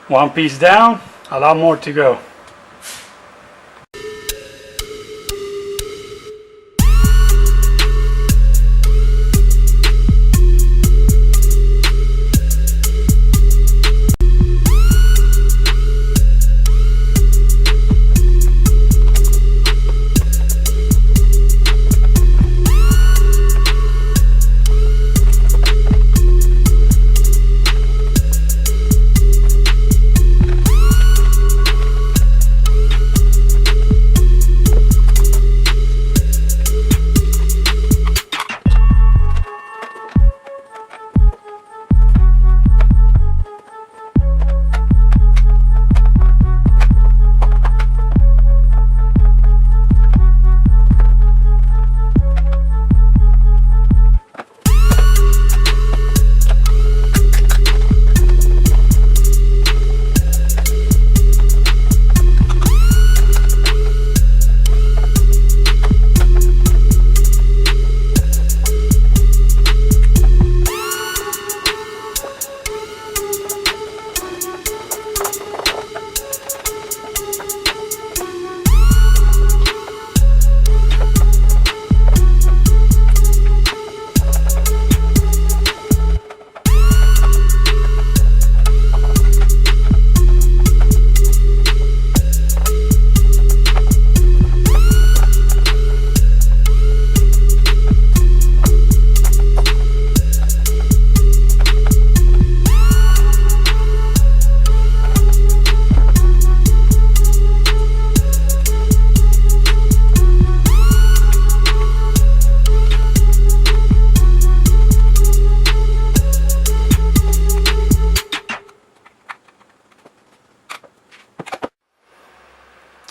One piece down, a lot more to go.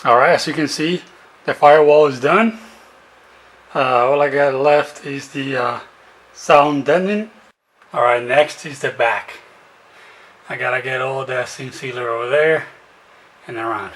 Alright, as you can see, the firewall is done. All I got left is the sound deadening. Alright, next is the back. I gotta get all that seam sealer over there and around.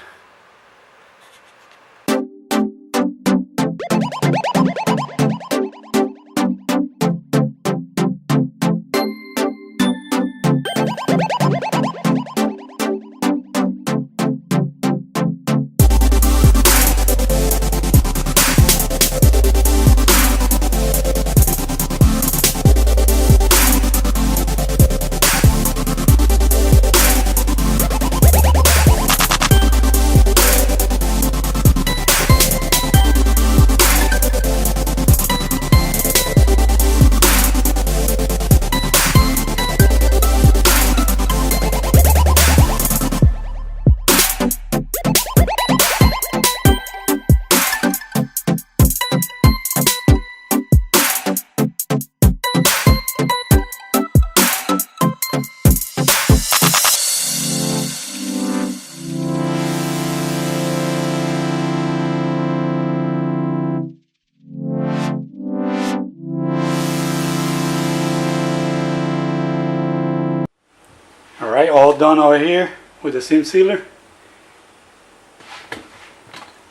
Alright, all done over here with the seam sealer.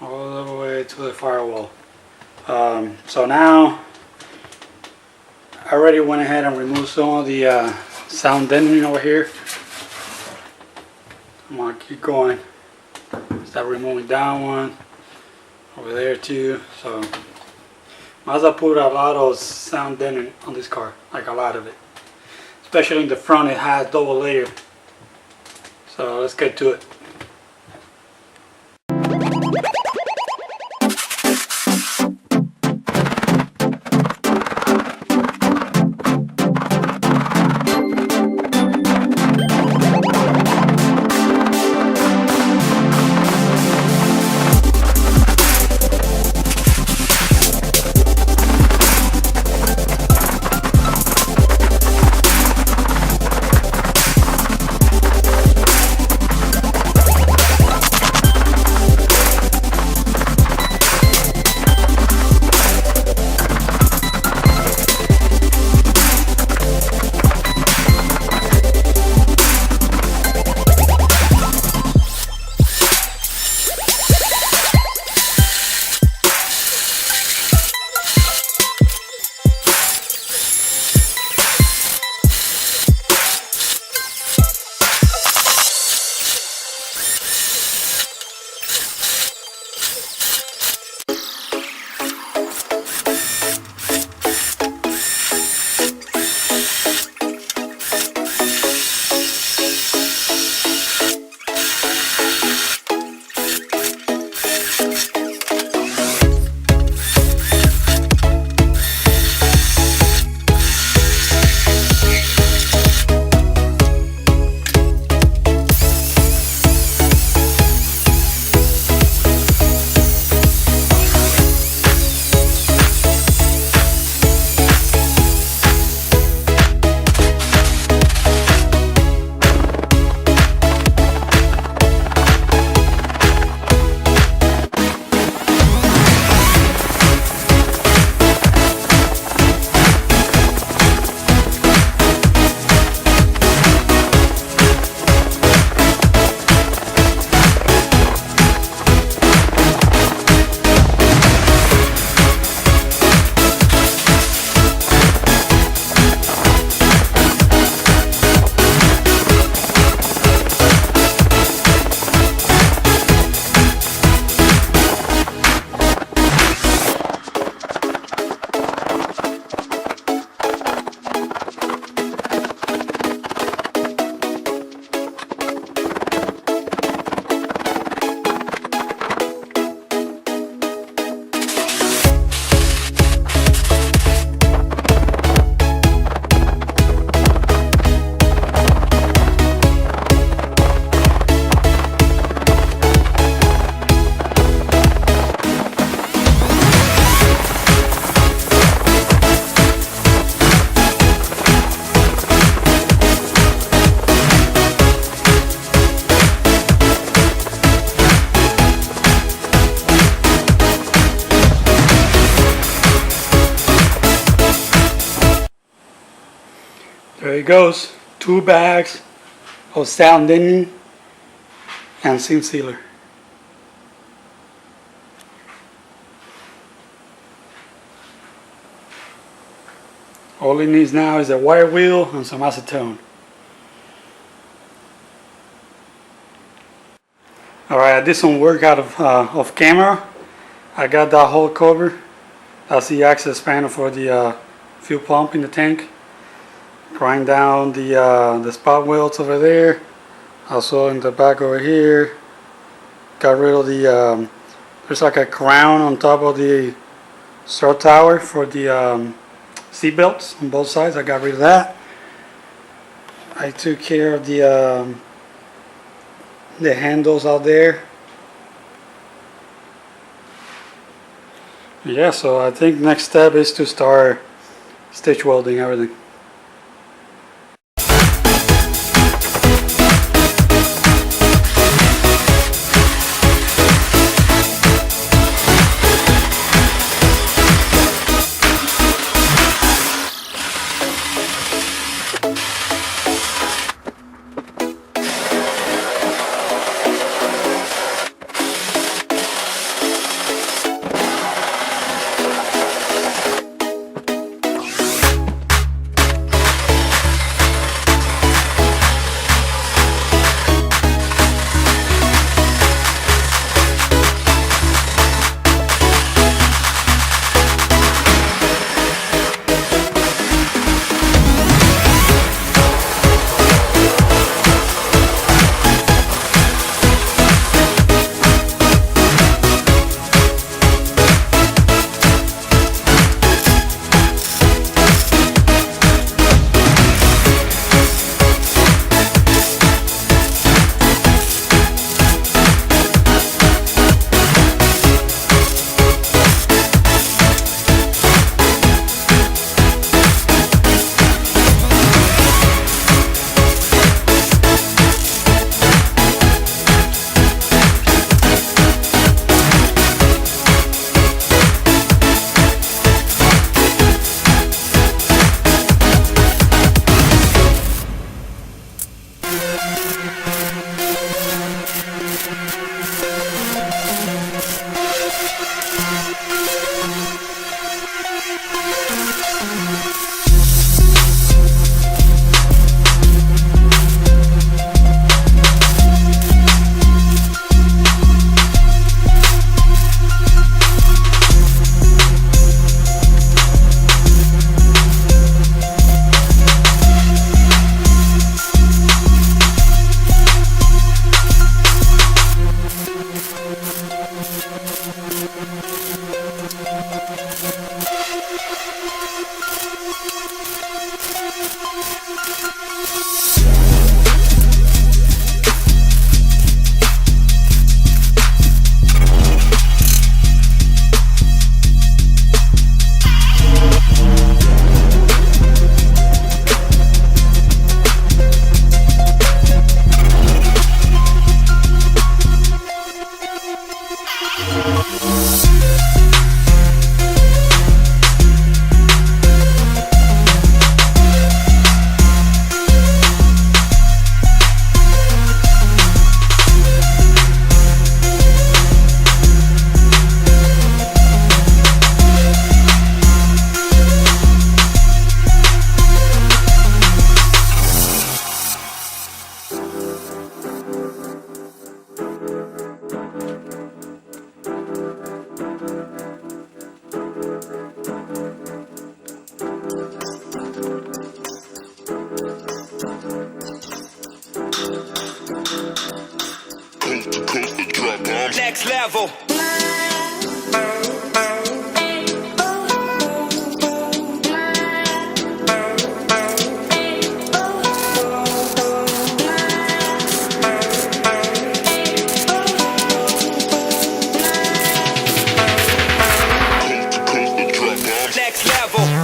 All the way to the firewall. So now, I already went ahead and removed some of the sound deadening over here. I'm going to keep going. Start removing that one. Over there too. So, Mazda put a lot of sound deadening on this car. Like a lot of it. Especially in the front, it has double layer. So let's get to it. it goes. 2 bags of sound deadening and seam sealer. All it needs now is a wire wheel and some acetone. Alright, I did some work out of camera. I got that hole covered. That's the access panel for the fuel pump in the tank. Grind down the spot welds over there. Also in the back over here. Got rid of the, there's like a crown on top of the strut tower for the seat belts on both sides. I got rid of that. I took care of the handles out there. Yeah, so I think next step is to start stitch welding everything. Next level. Next level.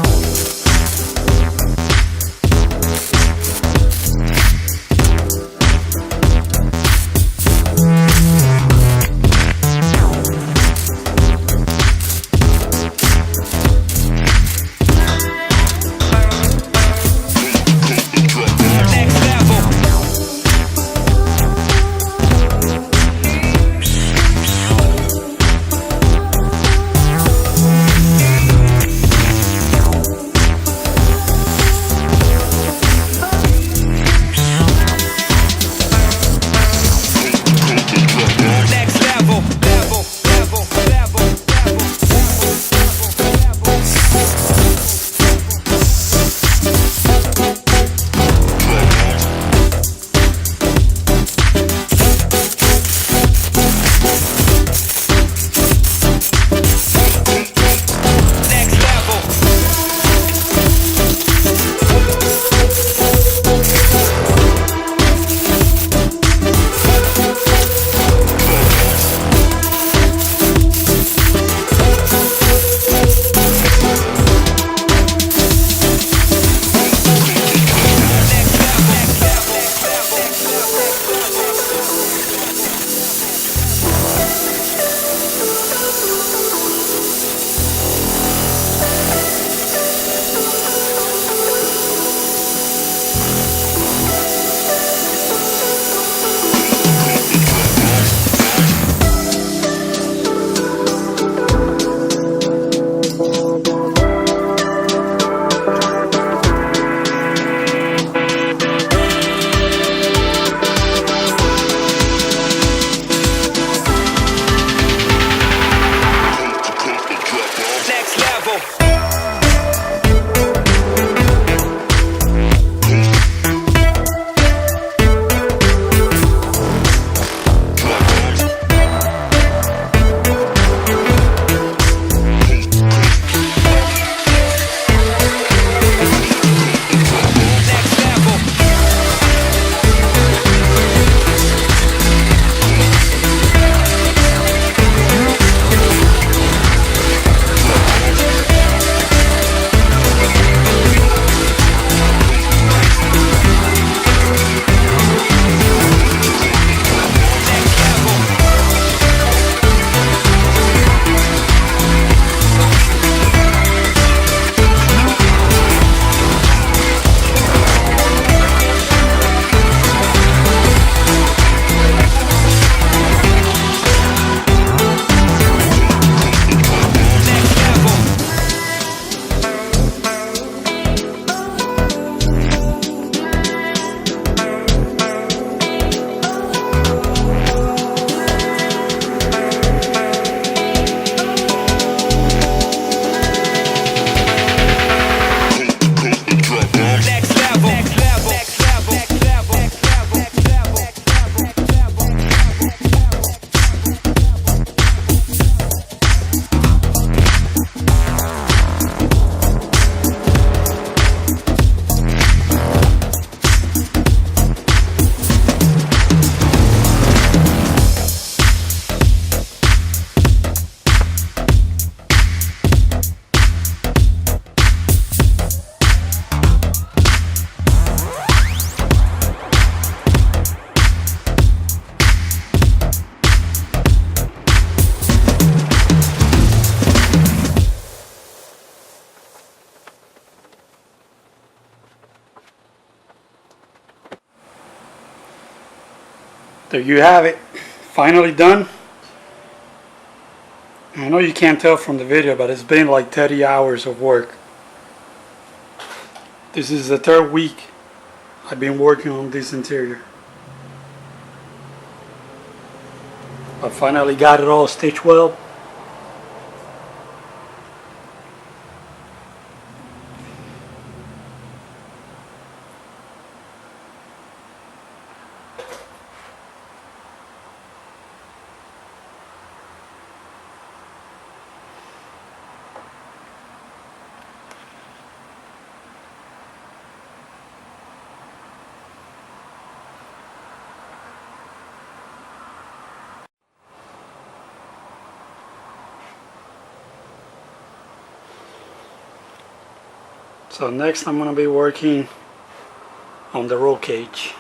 There you have it, finally done. I know you can't tell from the video, but it's been like 30 hours of work. This is the third week I've been working on this interior. I finally got it all stitched well. So next I'm going to be working on the roll cage.